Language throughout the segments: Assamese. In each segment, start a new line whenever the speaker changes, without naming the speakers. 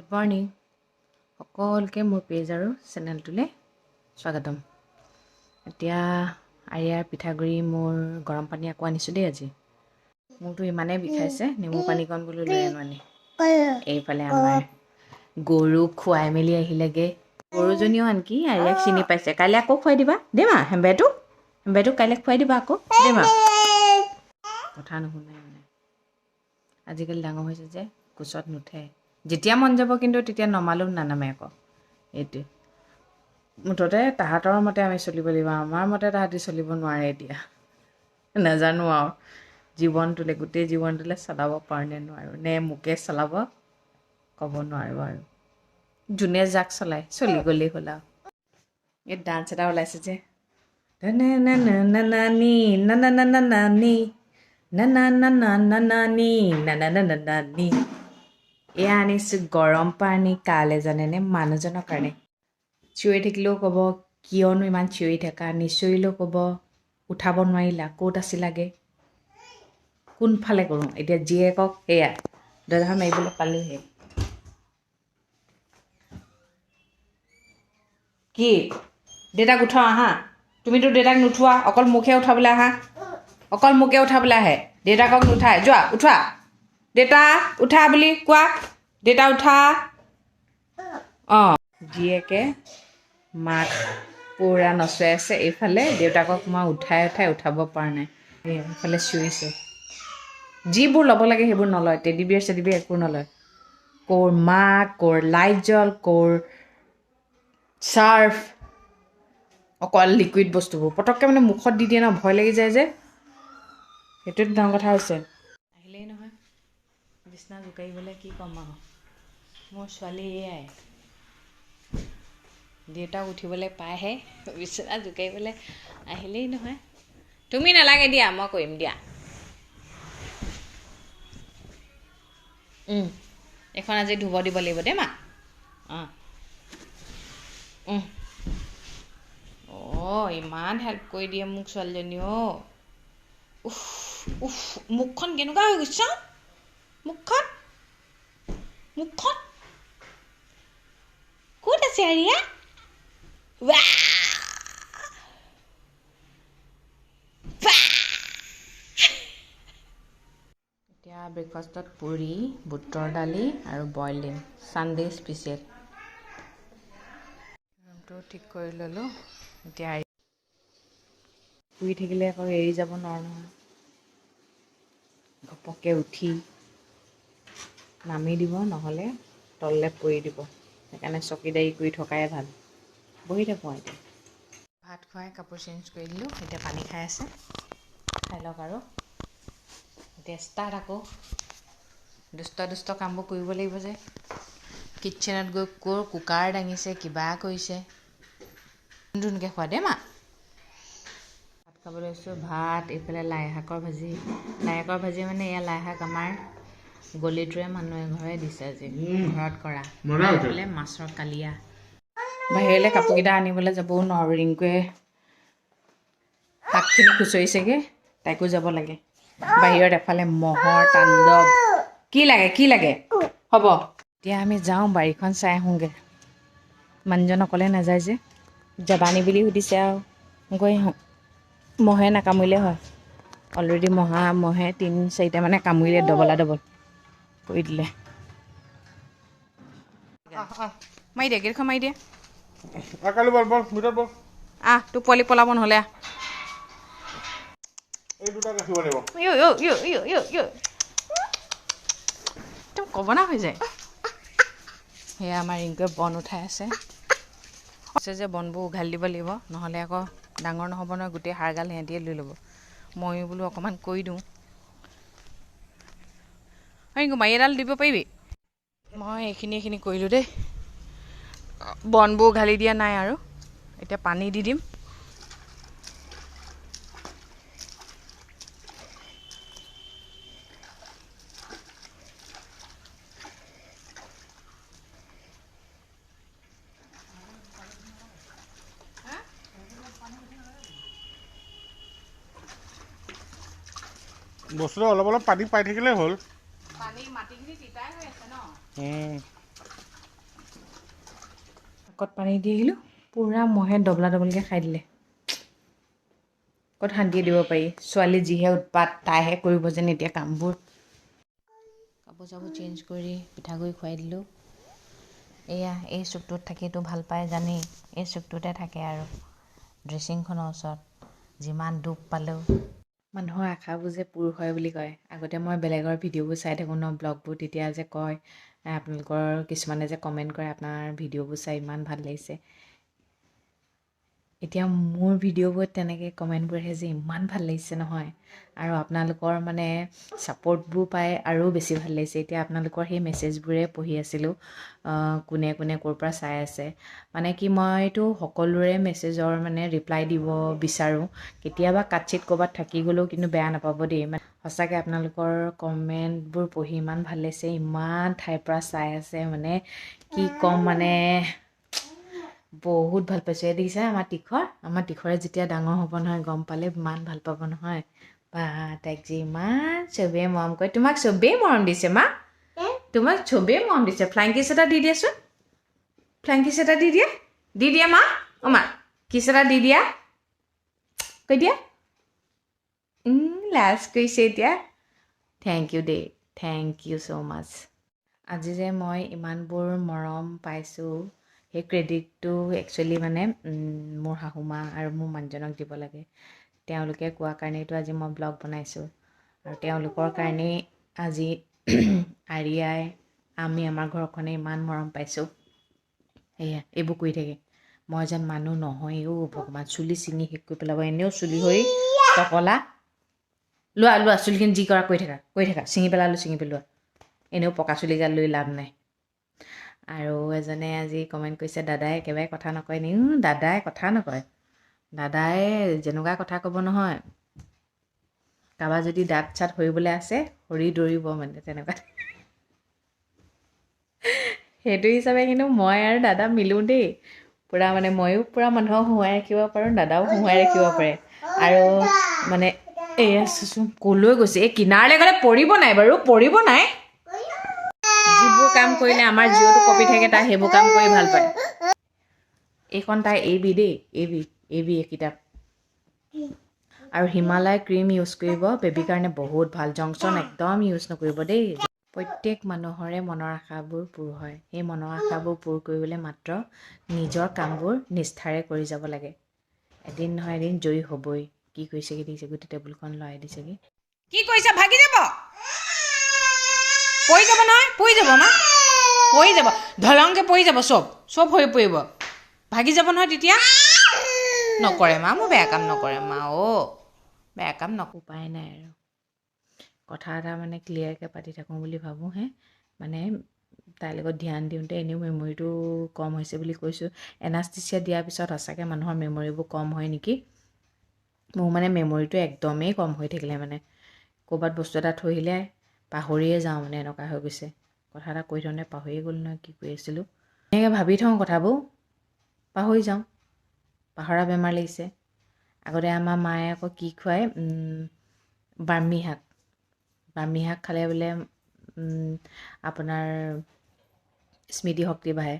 গুড মৰ্ণিং সকলোকে মোৰ পেজ আৰু চেনেলটোলৈ স্বাগতম। এতিয়া আৰিয়াৰ পিঠাগুড়ি মোৰ গৰম পানী আকৌ আনিছোঁ দেই। আজি মোৰতো ইমানেই বিষাইছে, নেমু পানীকণ বোলো লৈ আনো আনি। এইফালে আমাৰ গৰু খুৱাই মেলি আহিলেগৈ। গৰুজনীও আনকি আৰিয়াক চিনি পাইছে। কাইলৈ আকৌ খুৱাই দিবা দেই মা। হেম্বেটোক কাইলৈ খুৱাই দিবা আকৌ দেই মা। কথা নুশুনে মানে, আজিকালি ডাঙৰ হৈছে যে কোচত নুঠে। যেতিয়া মন যাব কিন্তু তেতিয়া নমালেও নানামে আকৌ। এইটোৱে মুঠতে তাহাঁতৰ মতে আমি চলিব লাগিব, আমাৰ মতে তাহাঁতি চলিব নোৱাৰে। এতিয়া নাজানো আৰু জীৱনটোলৈ, গোটেই জীৱনটোলৈ চলাব পাৰোঁ নে নোৱাৰোঁ, নে মোকে চলাব ক'ব নোৱাৰোঁ। আৰু যোনে যাক চলায় চলি গ'লেই হ'ল আৰু। এই ডান্স এটা ওলাইছে যে নানি নানি, এয়া আনিছোঁ গৰম পানী। কালে জানেনে মানুহজনৰ কাৰণে। চিঞৰি থাকিলেও ক'ব কিয়নো ইমান চিঞৰি থাকা, নিচিঞৰিলেও ক'ব উঠাব নোৱাৰিলা, ক'ত আছিলাগে, কোনফালে কৰোঁ। এতিয়া জীয়েকক সেয়া দৰ্জাখন মাৰিবলৈ পালোঁহে। কি দেউতাক উঠাওঁ আহা। তুমিতো দেউতাক নুঠোৱা, অকল মুখে উঠাবলৈ আহা, অকল মোকে উঠাবলৈ আহে, দেউতাকক নুঠাই। যোৱা উঠোৱা, দেউতা উঠা বুলি কোৱা, দেউতা উঠা। অঁ, জীয়েকে মাক পূৰা নচুৱাই আছে। এইফালে দেউতাকক মই উঠাব পৰা নাই। এইফালে চিঞৰিছে। যিবোৰ ল'ব লাগে সেইবোৰ নলয়, টেডি বিয়াৰ চেডি বিয়াৰ একো নলয়। ক'ৰ মাক, ক'ৰ লাইজল, ক'ৰ চাৰ্ফ, অকল লিকুইড বস্তুবোৰ পটককৈ মানে মুখত দি দিয়ে ন, ভয় লাগি যায় যে। সেইটোৱেতো ডাঙৰ কথা হৈছে। আহিলেই নহয় বিচনা জোকাৰিবলৈ। কি ক'ম আৰু, মোৰ ছোৱালী এয়াই। দেউতাক উঠিবলৈ পায়হে বিচনা জোকাৰিবলৈ আহিলেই নহয়। তুমি নালাগে দিয়া, মই কৰিম দিয়া। এইখন আজি ধুব দিব লাগিব দেই মা। অঁ অঁ, ইমান হেল্প কৰি দিয়ে মোক ছোৱালীজনীও। উফ উফ, মুখখন কেনেকুৱা হৈ গৈছে। মুখখন ক'ত আছে আৰিয়া? এতিয়া ব্ৰেকফাষ্টত পুৰি, বুটৰ দালি আৰু বইল ডিম, ছানডে স্পেচিয়েল। ৰুমটো ঠিক কৰি ল'লোঁ। এতিয়া শুই থাকিলে আকৌ এৰি যাব নোৱাৰোঁ নহয়। ঘপককৈ উঠি নামি দিব, নহ'লে তললৈ পৰি দিব। সেইকাৰণে চকীদাৰী কৰি থকাই ভাল। বহি থাকোঁ এতিয়া। ভাত খুৱাই কাপোৰ চেঞ্জ কৰি দিলোঁ। এতিয়া পানী খাই আছে, খাই লওক আৰু। এতিয়া ষ্টাৰ্ট আকৌ দুষ্ট কামবোৰ কৰিব লাগিব যে। কিটচেনত গৈ ক'ৰ কুকাৰ দাঙিছে, কিবা কৰিছে। ধুনকৈ খোৱা দেই মা। ভাত খাবলৈ লৈছোঁ। ভাত, এইফালে লাই শাকৰ ভাজি। লাই শাকৰ ভাজি মানে এয়া লাই শাক আমাৰ গলিটোৰে মানুহ এঘৰে দিছে আজি, ঘৰত কৰা। এইফালে মাছৰ কালিয়া। বাহিৰলৈ কাপোৰকেইটা আনিবলৈ যাবও নোৱাৰোঁ। ৰিংকুৱে শাকখিনি খুচৰিছেগৈ, তাইকো যাব লাগে। বাহিৰত এফালে মহৰ তাণ্ডৱ। কি লাগে হ'ব। এতিয়া আমি যাওঁ, বাৰীখন চাই আহোঁগৈ। মানুহজন অকলে নাযায় যে, যাবানি বুলি সুধিছে আৰু গৈ আহোঁ। মহে নাকামুৰিলে হয়। অলৰেডি মহে 3-4টা মানে কামুৰিলে, ডবল কৰি দিলে। মাৰি দিয়ে, গেটখন মাৰি দিয়ে। তোক পোৱালি পলাব নহ'লে। একদম কবনা হৈ যায়। সেয়া আমাৰ ৰিংকুৱে বন উঠাই আছে যে বনবোৰ উঘালি দিব লাগিব, নহ'লে আকৌ ডাঙৰ নহ'ব নহয়। গোটেই হাড়গাল সিহঁতিয়ে লৈ ল'ব। ময়ো বোলো অকণমান কৰি দিওঁ। ৰিংকু মাৰি এডাল দিব পাৰিবি? মই এইখিনি কৰিলোঁ দেই। বনবোৰ উঘালি দিয়া নাই আৰু। এতিয়া পানী দি দিম।
বস্তুটো অলপ অলপ পানী পাই থাকিলে হ'ল।
পানী মাটিখিনি তিতাই হৈ আছে ন। শাকত পানী দি আহিলোঁ পূৰা মহে ডবলা ডবলকৈ খাই দিলে ক'ত শান্তিয়ে দিব পাৰি ছোৱালী যিহে উৎপাত তাইহে কৰিব যেন এতিয়া কামবোৰ কাপোৰ চাপোৰ চেঞ্জ কৰি পিঠাগুড়ি খুৱাই দিলোঁ এয়া এই চুকটোত থাকিতো ভাল পায় জানেই এই চুকটোতে থাকে আৰু ড্ৰেছিংখনৰ ওচৰত যিমান দুখ পালেও মানুহৰ আশাবোৰ যে পূৰ হয় বুলি কয় আগতে মই বেলেগৰ ভিডিঅ'বোৰ চাই থাকোঁ ন ব্লগবোৰ তেতিয়া যে কয় আপোনালোকৰ কিছুমানে যে কমেণ্ট কৰে আপোনাৰ ভিডিঅ'বোৰ চাই ইমান ভাল লাগিছে এতিয়া মোৰ ভিডিঅ'বোৰত তেনেকৈ কমেণ্টবোৰ আহে যে ইমান ভাল লাগিছে নহয় আৰু আপোনালোকৰ মানে ছাপৰ্টবোৰ পাই আৰু বেছি ভাল লাগিছে এতিয়া আপোনালোকৰ সেই মেছেজবোৰে পঢ়ি আছিলোঁ কোনে কোনে ক'ৰ পৰা চাই আছে মানে কি মইতো সকলোৰে মেছেজৰ মানে ৰিপ্লাই দিব বিচাৰোঁ কেতিয়াবা কাটচিত ক'ৰবাত থাকি গ'লেও কিন্তু বেয়া নাপাব দেই মানে সঁচাকৈ আপোনালোকৰ কমেণ্টবোৰ পঢ়ি ইমান ভাল লাগিছে ইমান ঠাইৰ পৰা চাই আছে মানে কি ক'ম মানে বহুত ভাল পাইছোঁ এই দেখিছা আমাৰ তীখৰে যেতিয়া ডাঙৰ হ'ব নহয় গম পালে ইমান ভাল পাব নহয় বা তাইক যে ইমান চবেই মৰম কৰে তোমাক চবেই মৰম দিছে মা তোমাক চবেই মৰম দিছে ফ্লাইং কিছ এটা দি দিয়াচোন ফ্লাইং কিছ এটা দি দিয়া মা মা কিছ এটা দি দিয়া কৈ দিয়া লাজ কৰিছে এতিয়া থেংক ইউ দেই থেংক ইউ ছ' মাছ আজি যে মই ইমানবোৰ মৰম পাইছোঁ সেই ক্ৰেডিটটো একচুৱেলি মানে মোৰ শাহুমা আৰু মোৰ মানুহজনক দিব লাগে তেওঁলোকে কোৱা কাৰণেইতো আজি মই ব্লগ বনাইছোঁ আৰু তেওঁলোকৰ কাৰণেই আজি আৰিয়াই আমি আমাৰ ঘৰখনে ইমান মৰম পাইছোঁ সেয়া এইবোৰ কৰি থাকে মই যেন মানুহ নহয়ও ভগৱান চুলি ছিঙি শেষ কৰি পেলাব এনেও চুলি সৰি টকলা লোৱা চুলিখিনি যি কৰা কৰি থাকা ছিঙি পেলোৱা এনেও পকা চুলিগাল লৈ লাভ নাই আৰু এজনে আজি কমেণ্ট কৰিছে দাদাই একেবাৰে কথা নকয় নি দাদাই কথা নকয় দাদাই যেনেকুৱা কথা ক'ব নহয় কাৰোবাৰ যদি দাঁত চাত সৰিবলৈ আছে সৰি দৌৰিব মানে তেনেকুৱা সেইটো হিচাপে কিন্তু মই আৰু দাদা মিলোঁ দেই পূৰা মানে ময়ো পূৰা মানুহক হুঁৱাই ৰাখিব পাৰোঁ দাদাও হুঁৱাই ৰাখিব পাৰে আৰু মানে এয়া ক'লৈ গৈছে এই কিনাৰলৈ গ'লে পৰিব নাই বাৰু পৰিব নাই যিবোৰ কাম কৰিলে আমাৰ জিঅ'টো কপি থাকে তাই সেইবোৰ কাম কৰি ভাল পায় এইখন তাই এবি দেই এবি এই কিতাপ আৰু হিমালয় ক্ৰীম ইউজ কৰিব বেবীৰ কাৰণে বহুত ভাল জংচন একদম ইউজ নকৰিব দেই প্ৰত্যেক মানুহৰে মনৰ আশাবোৰ পূৰ হয় সেই মনৰ আশাবোৰ পূৰ কৰিবলৈ মাত্ৰ নিজৰ কামবোৰ নিষ্ঠাৰে কৰি যাব লাগে এদিন নহয় এদিন জয়ী হ'বই কি কৰিছেগৈ দেখিছে গোটেই টেবুলখন লৰাই দিছেগৈ কি কৰিছে ভাগি যাব পৰি যাব নহয় পৰি যাব মা পৰি যাব ধলংকৈ পৰি যাব চব হৈ পৰিব ভাগি যাব নহয় তেতিয়া নকৰে মা মোৰ বেয়া কাম নকৰে মা বেয়া কাম উপায় নাই আৰু কথা এটা মানে ক্লিয়াৰকৈ পাতি থাকোঁ বুলি ভাবোঁহে মানে তাইৰ লগত ধ্যান দিওঁতে এনেও মেমৰিটো কম হৈছে বুলি কৈছোঁ এনাষ্টিচিয়া দিয়াৰ পিছত সঁচাকৈ মানুহৰ মেমৰিবোৰ কম হয় নেকি মোৰ মানে মেমৰিটো একদমেই কম হৈ থাকিলে মানে ক'ৰবাত বস্তু এটা থৈ আহিলে পাহৰিয়ে যাওঁ মানে এনেকুৱা হৈ গৈছে কথা এটা কৈ থওঁতে পাহৰিয়ে গ'লো নহয় কি কৈ আছিলোঁ এনেকৈ ভাবি থওঁ কথাবোৰ পাহৰি যাওঁ পাহৰা বেমাৰ লাগিছে আগতে আমাৰ মায়ে আকৌ কি খুৱায় ব্ৰাহ্মী শাক খালে বোলে আপোনাৰ স্মৃতিশক্তি বাঢ়ে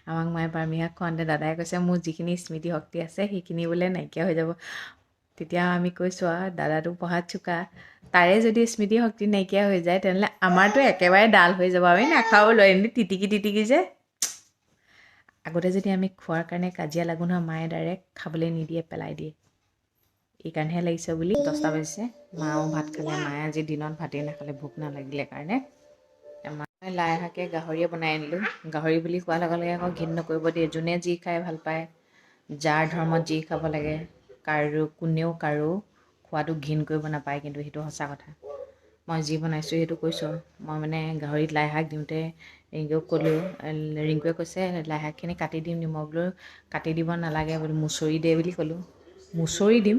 আমাক মায়ে ব্ৰাহ্মী শাক খুৱাওঁতে দাদাই কৈছে মোৰ যিখিনি স্মৃতিশক্তি আছে সেইখিনি বোলে নাইকিয়া হৈ যাব তেতিয়া আমি কৈছোঁ আৰু দাদাটো পঢ়াত চোকা তাৰে যদি স্মৃতিশক্তি নাইকিয়া হৈ যায় তেনেহ'লে আমাৰতো একেবাৰে ডাল হৈ যাব আমি নাখাওঁ লৈ এনে তিটিকি যে আগতে যদি আমি খোৱাৰ কাৰণে কাজিয়া লাগো নহয় মায়ে ডাইৰেক্ট খাবলৈ নিদিয়ে পেলাই দিয়ে এইকাৰণেহে লাগিছে বুলি 10টা বাজিছে মাও ভাত খালে মায়ে আজি দিনত ভাতেই নাখালে ভোক নালাগিলে কাৰণে মই লাই শাকে গাহৰিয়ে বনাই আনিলোঁ গাহৰি বুলি কোৱাৰ লগে লগে আকৌ ঘিণ নকৰিব দিয়ে যোনে যি খাই ভাল পায় যাৰ ধৰ্মত যি খাব লাগে কোনেও কাৰো খোৱাটো ঘিণ কৰিব নাপায় কিন্তু সেইটো সঁচা কথা মই যি বনাইছোঁ সেইটো কৈছোঁ মই মানে গাহৰিত লাই শাক দিওঁতে ৰিংকুক ক'লোঁ ৰিংকুৱে কৈছে লাই শাকখিনি কাটি দিম নিমখ লৈ কাটি দিব নালাগে বুলি মুচৰি দে বুলি ক'লোঁ মুচৰি দিম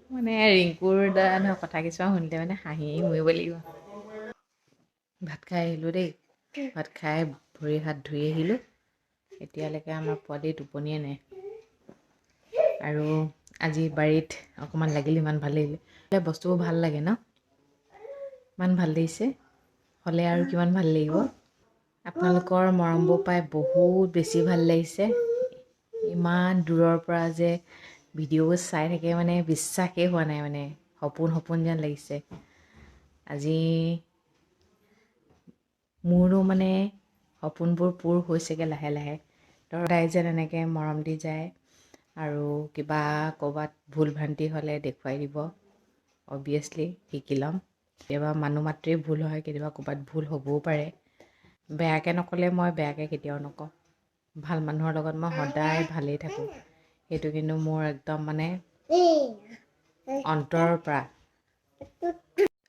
মানে ৰিংকুৰ দ্বাৰা নহয় কথা কিছুমান শুনিলে মানে হাঁহি মৰিব লাগিব ভাত খাই আহিলোঁ দেই ভাত খাই ভৰি হাত ধুই আহিলোঁ এতিয়ালৈকে আমাৰ পোৱালি টোপনিয়ে নাই আৰু আজি বাৰীত অকণমান লাগিল ইমান ভাল লাগিলে বস্তুবোৰ ভাল লাগে ন ইমান ভাল লাগিছে হ'লে আৰু কিমান ভাল লাগিব আপোনালোকৰ মৰমবোৰ পাই বহুত বেছি ভাল লাগিছে। ইমান দূৰৰ পৰা যে ভিডিঅ' চাই থাকে মানে বিশ্বাসেই হোৱা নাই, মানে সপোন যেন লাগিছে। আজি মোৰো মানে সপোনবোৰ পূৰ হৈছেগৈ লাহে লাহে। সদায় যেন এনেকৈ মৰম দি যায় আৰু কিবা ক'ৰবাত ভুল ভ্ৰান্তি হ'লে দেখুৱাই দিব। অবভিয়াছলি শিকি ল'ম। কেতিয়াবা মানুহ মাত্ৰেই ভুল হয়, কেতিয়াবা ক'ৰবাত ভুল হ'বও পাৰে। বেয়াকৈ নক'লে মই বেয়াকৈ কেতিয়াও নকওঁ। ভাল মানুহৰ লগত মই সদায় ভালেই থাকোঁ। সেইটো কিন্তু মোৰ একদম মানে অন্তৰৰ পৰা।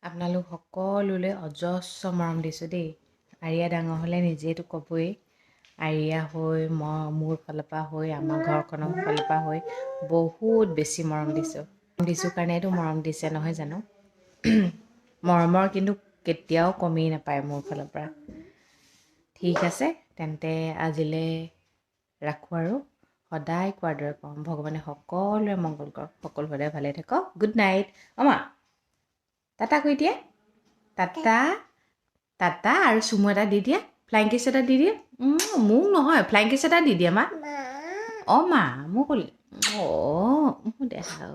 আপোনালোক সকলোলৈ অজস্ৰ মৰম দিছোঁ দেই। আৰিয়া ডাঙৰ হ'লে নিজেইতো ক'বই। আৰিয়া হৈ মোৰ ফালৰ পৰা হৈ আমাৰ ঘৰখনৰ ফালৰ পৰা হৈ বহুত বেছি মৰম দিছোঁ কাৰণেতো মৰম দিছে নহয় জানো। মৰমৰ কিন্তু কেতিয়াও কমি নাপায় মোৰ ফালৰ পৰা। ঠিক আছে তেন্তে আজিলৈ ৰাখোঁ আৰু সদায় কোৱাৰ দৰে কওঁ, ভগৱানে সকলোৰে মংগল কৰক, সকলো সদায় ভালে থাকক। Good night. মা টাটা কৈ দিয়ে, টাটা টাটা আৰু চুমু এটা দি দিয়ে, ফ্লাইং কিছ এটা দি দিয়ে। মোক নহয়, ফ্লাইং কিছ এটা দি দিয়ে মা। অঁ মা মোক ক'লে অঁ দেহা